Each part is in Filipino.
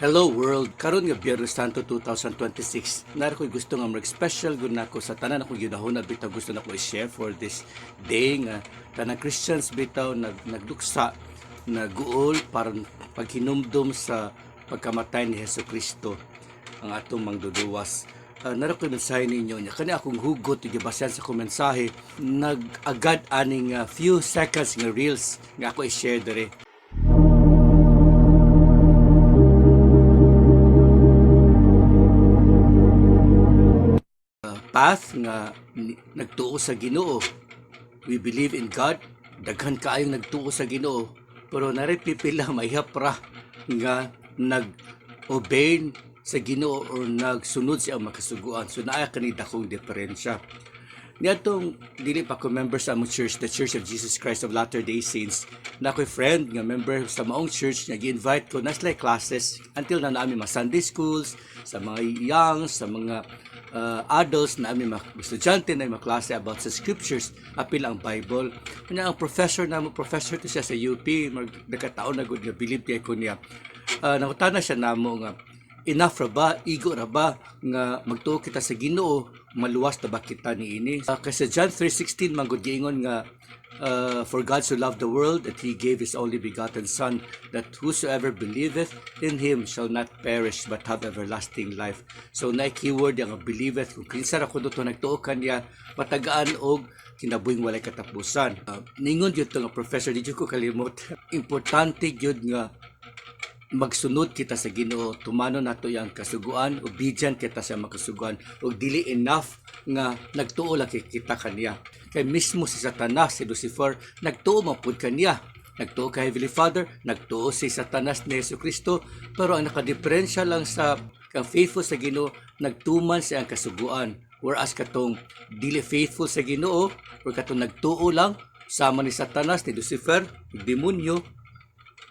Hello world! Karon nga Biyernes Santo 2026. Nara ko'y gusto nga mag-special gud nako sa tanan akong ginahon na bitaw gusto nako i-share for this day nga tanang Christians bitaw nagduksa naguol para paghinumdum sa pagkamatay ni Hesukristo ang atong mangduduwas. Nara ko'y mensahe ninyo niya kani akong hugot gibasehan sa akong mensahe nag-agad aning few seconds nga reels nga ako i-share dere. Path nga nagtuo sa Ginoo. We believe in God. Daghan kaayong nagtuo sa Ginoo. Pero naray pipila mayhapra nga nag-obey sa Ginoo o nagsunod siya makasuguan. So naaya kani dakong diferensya. Niadtong dili pa ko member sa among church, the Church of Jesus Christ of Latter-day Saints. Na ako'y friend nga member sa maong church nga gi-invite ko na sila classes until na namin mga Sunday schools, sa mga young, sa mga adults na aming mga estudyante na mga klase about sa scriptures, apil ang Bible. Kanya ang professor to siya sa UP, nagkataon na good nga believe kay ko niya. Nakutana siya namo nga enough ra ba, igo ra ba nga magtuo kita sa Ginoo, maluwas na ba kita niini. Kasi John 3:16 man gud giingon nga for God so loved the world that He gave His only begotten Son, that whosoever believeth in Him shall not perish but have everlasting life. So na keyword yung believeth, kung kinsa ra kuno to nagtuo kaniya, matagaan og kinabuhing walay katapusan. Ningon yun nga professor, di ko kalimot. Importante yun nga magsunod kita sa Ginoo, tumano nato yang kasuguan, obedient kita sa makasuguan, ug dili enough nga nagtuo lang kita kaniya. Kay mismo si Satanas, si Lucifer, nagtuo man pud kaniya. Nagtuo kay Heavenly Father, nagtuo si Satanas ni Jesucristo, pero ang nakadiferensya lang sa kang faithful sa Ginoo, nagtuman siya ang kasuguan. Whereas katong dili faithful sa Ginoo, or katong nagtuo lang sama ni Satanas, ni Lucifer, demonyo,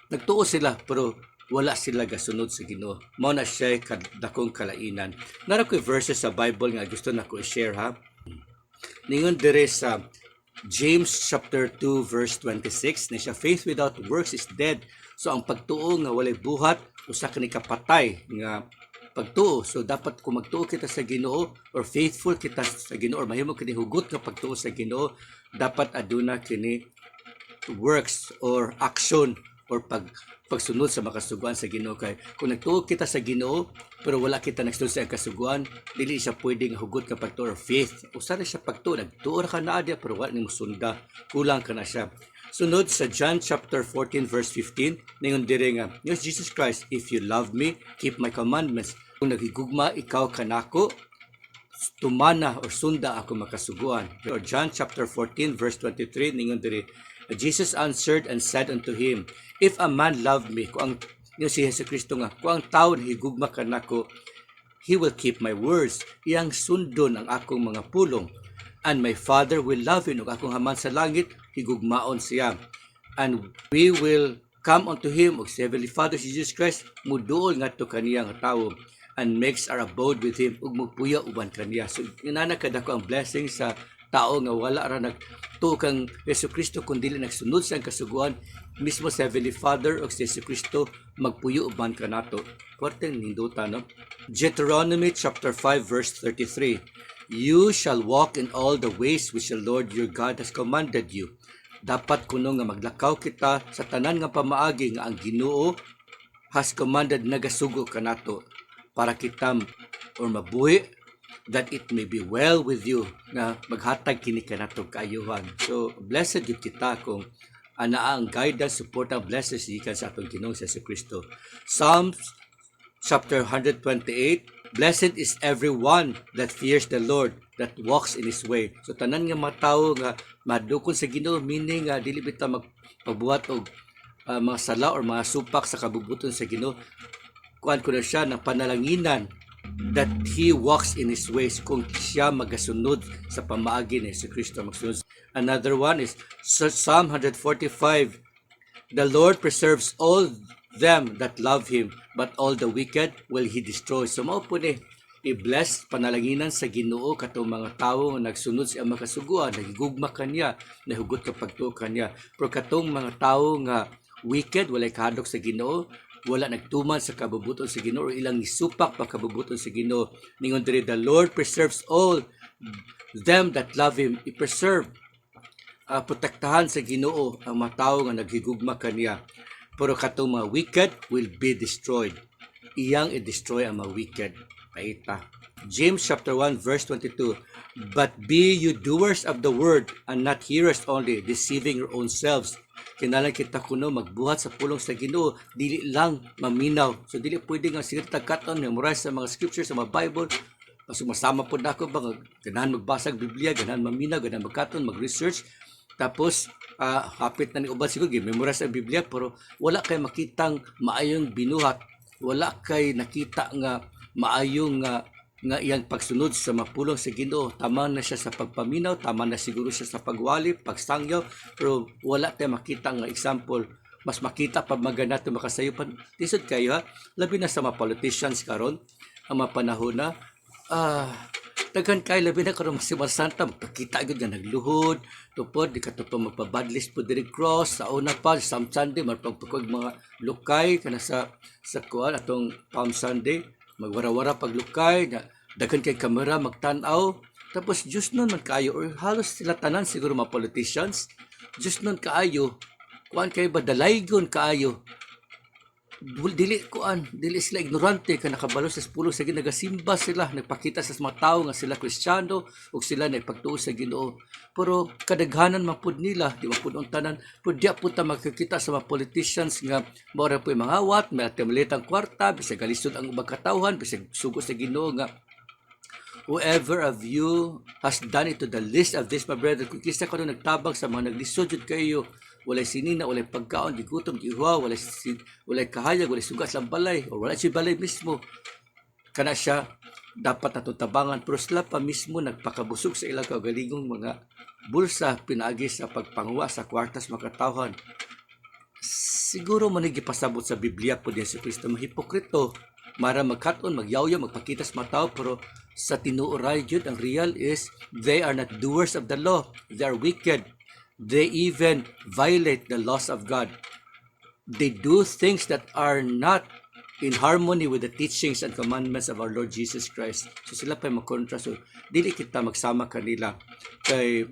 nagtuo sila pero wala sila gasunod sa Ginoo. Mao na siya dakong kalainan. Nara ko'y verses sa Bible nga gusto na ko i-share ha. Ningon dire sa James chapter 2 verse 26 na siya, faith without works is dead. So ang pagtuo nga walay buhat usa kani kapatay nga pagtuo. So dapat kung magtuo kita sa Ginoo or faithful kita sa Ginoo or mahimo kini hugot nga pagtuo sa Ginoo, dapat aduna kini works or action or pagsunod sa makasuguan sa Ginoo. Kay kung nagtuo kita sa Ginoo pero wala kita nagsunod sa kasuguan, dili siya pwedeng hugot nga pagtuo or faith. Usa na siya pagtuo, nagtuo ra ka na dia pero wala nimo sunda, kulang ka na siya. Sunod sa John chapter 14 verse 15, ningon dire nga, yes, Jesus Christ, if you love me, keep my commandments. Kung naghigugma ikaw kanako, tumana or sunda ako makasuguan. Or John chapter 14 verse 23, ningon dire, Jesus answered and said unto him, if a man love me, kung ang si Jesucristo nga, kung ang tao higugma kanako, he will keep my words, iyang sundon ang akong mga pulong, and my Father will love him, ug akong haman sa langit higugmaon siya, and we will come unto him, ug si Heavenly Father si Jesus Christ muduol ngadto kaniya nga tawo, and makes our abode with him, ug magpuya uban kaniya. So inana kadako ang blessing sa tao nga wala ra nagtuo kang Jesucristo kundi nagsunod sa kasuguan, mismo sa Heavenly Father o si Jesucristo magpuyo uban ka nato. Kwarteng ninduta, no? Deuteronomy chapter 5 verse 33, you shall walk in all the ways which the Lord your God has commanded you. Dapat kuno nga maglakaw kita sa tanan nga pamaagi nga ang Ginoo has commanded nagasugo kanato para kita or mabuhi, that it may be well with you, nga maghatag kini kanatong kaayuhan. So blessed gyud kita kung ana ang guidance, support ang blessings gikan sa atong Ginoong Jesucristo. Psalms chapter 128, blessed is everyone that fears the Lord, that walks in His way. So tanan nga mga tawo nga madukon sa Ginoo, meaning nga dili bita magpabuhat og mga sala or mga supak sa kabubuton sa Ginoo, kuan ko na siya ng panalanginan that he walks in His ways, kung siya magasunod sa pamaagi ni Jesucristo magsunod. Another one is Psalm 145, the Lord preserves all them that love Him, but all the wicked will He destroy. So mao po ni i-bless panalanginan sa Ginoo katong mga tawo nga nagsunod sa makasuguan, nagigugma kaniya, nahugot ka pagtuo kaniya. Pero katong mga tawo nga wicked, walay kahadlok sa Ginoo, wala nagtuman sa kabubuton sa Ginoo, or ilang nisupak pa kabubuton sa Ginoo. Ningon diri, the Lord preserves all them that love Him. I-preserve, protektahan sa Ginoo ang mga tawo nga naghigugma kaniya. Pero katong mga wicked will be destroyed. Iyang i-destroy ang mga wicked. Paita. James chapter 1 verse 22. But be you doers of the word and not hearers only, deceiving your own selves. Kinalang kita kuno magbuhat sa pulong sa Ginoo, dili lang maminaw. So dili pwede nga sige tagkaton memorize sa mga scriptures sa mga Bible. Masama po na ako ba ganahan magbasa ng Biblia, ganahan maminaw, ganahan magkaton, mag-research. Tapos hapit na ni uban siguro gi-memorize ang Biblia, pero wala kay makitang maayong binuhat, wala kay nakita nga maayong nga iyang pagsunod sa mapulong sa Ginoo. Tama na siya sa pagpaminaw, tama na siguro siya sa pagwali, pagsangyaw, pero wala tayo makita nga example. Mas makita pa magana ito makasayo pa. Tisod kayo ha, labi na sa mga politicians karon, ang mga panahon na, daghan kay labi na karon masimarsanta, magpakita agad nga nagluhod, tupod, di ka ito pa magpabadlist po diri cross, sa una pa, sa Sunday, magpagpukog mga lukay, kana sa kuwan, atong Palm Sunday, magwara-wara paglukay, daghan kay kamera magtanaw, tapos just nun man kaayo, or halos sila tanan siguro mga politicians, just nun kaayo, kuan kay ba dalaygon kaayo, dili sila ignorante ka nakabalo sa pulong sa Ginoo, nagasimba sila, nagpakita sa mga tao nga sila Kristiyano ug sila nagpagtuo sa Ginoo. Pero kadaghanan man pud nila, di man pud ang tanan, pud diya pud ta makikita sa mga politicians nga mao ra po'y mangawat, may malitang kwarta, bisag galisod ang ubang katawhan, bisag sugo sa Ginoo nga whoever of you has done it to the least of this, my brother, kung kisa ka nung nagtabang sa mga naglisod yun kayo, walay sinina, walay pagkaon, gigutom, gihuwa, walay kahayag, walay sugat sa balay, o walay siya balay mismo, kana siya, dapat natutabangan, pero sila pa mismo nagpakabusog sa ilang kaugalingong mga bulsa, pinaagi sa pagpanguwa sa kwartas makatawhan. Siguro manigipasabot sa Biblia po din si Kristo, mahipokrito, mara magkaton, magyaw-yaw, magpakita sa mga tao, pero sa tinuoray jud ang real is they are not doers of the law, they are wicked, they even violate the laws of God, they do things that are not in harmony with the teachings and commandments of our Lord Jesus Christ. So sila pa magkontra, so dili kita magsama kanila kay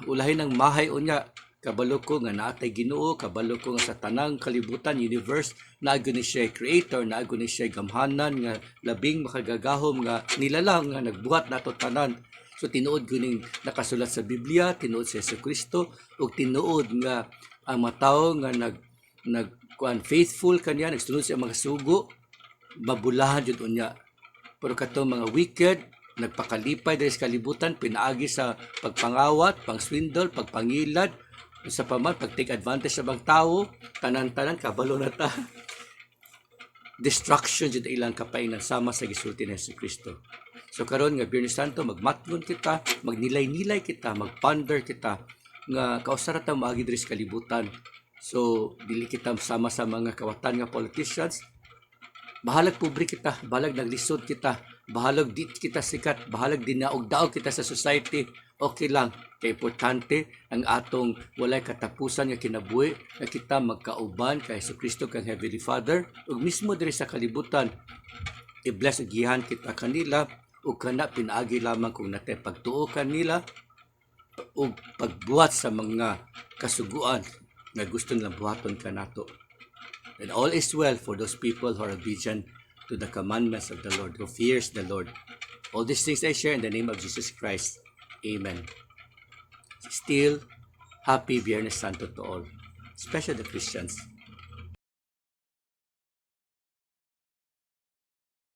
ulahin ng mahay unya. Kabalo ko nga naatay Ginoo, kabalo ko nga sa tanang kalibutan, universe, naago ni siya creator, naago ni siya gamhanan, nga labing makagagahom, nga nilalang, nga nagbuhat nato tanan. So tinuod ko ning nakasulat sa Biblia, tinuod sa Jesucristo, ug tinuod nga ang mga tao nga faithful kaniya, nagsunod sa mga sugo, mabulahan jud unya. Pero katong mga wicked, nagpakalipay dahil sa kalibutan, pinaagi sa pagpangawat, pangswindle, pagpangilad, sa paman, pag-take advantage sa bang tao, tanan-tanan, kabalo na ta. Destruction dyan ilang kapainan sama sa gisulti ni Jesucristo. So karon nga Biyernes Santo, magmatgon kita, magnilay-nilay kita, magponder kita, nga kausara ta maagi diri sa kalibutan. So, dili kita sama sa mga kawatan nga politicians, bahalag pobre kita, bahalag naglisod kita, bahalag di kita sikat, bahalag dinaog-daog kita sa society, okay lang. Kaya importante ang atong walay katapusan nga kinabuhi na kita magkauban kay Jesucristo kang Heavenly Father, ug mismo diri sa kalibutan i-bless ug gihan kita kanila, ug kana pinaagi lamang kung natay pagtuo kanila ug pagbuhat sa mga kasuguan nga gusto nilang buhaton kanato. And all is well for those people who are obedient to the commandments of the Lord, who fears the Lord. All these things I share in the name of Jesus Christ. Amen. Still, happy Biyernes Santo to all, especially the Christians.